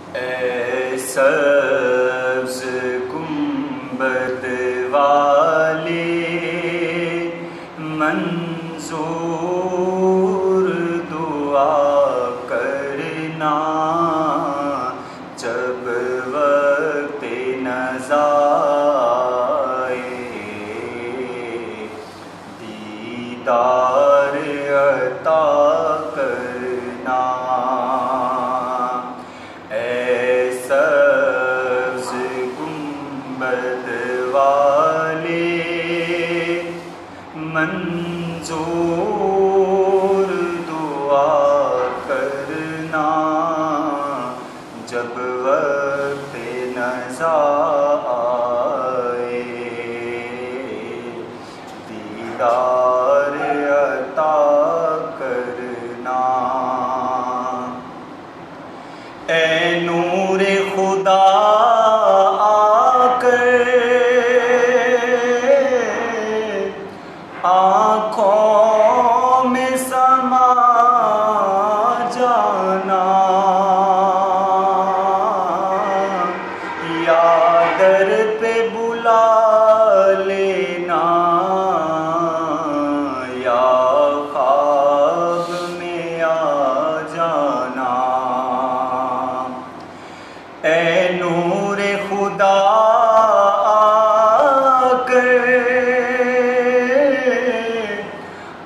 ऐ सब्ज़ गुंबद वाले मंजूर दुआ करना, जब वक्त नज़ा आए दीदार अता करना। सब्ज़ गुंबद वाले मंजूर दुआ करना, जब वक्त नज़ा आए दीदार अता करना। ऐ नूरे खुदा आकर आँखों में समा जाना, या दर पे बुला लेना, या ख्वाब में आ जाना। ऐ नूरे खुदा आकर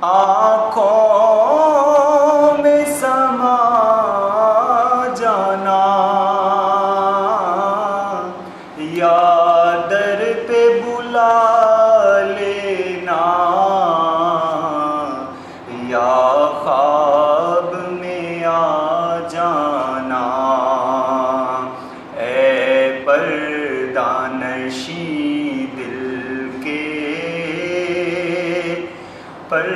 आँखों में समा जाना, या दर पे बुला लेना, या ख्वाब में आ जाना। पर्दानशी दिल के पर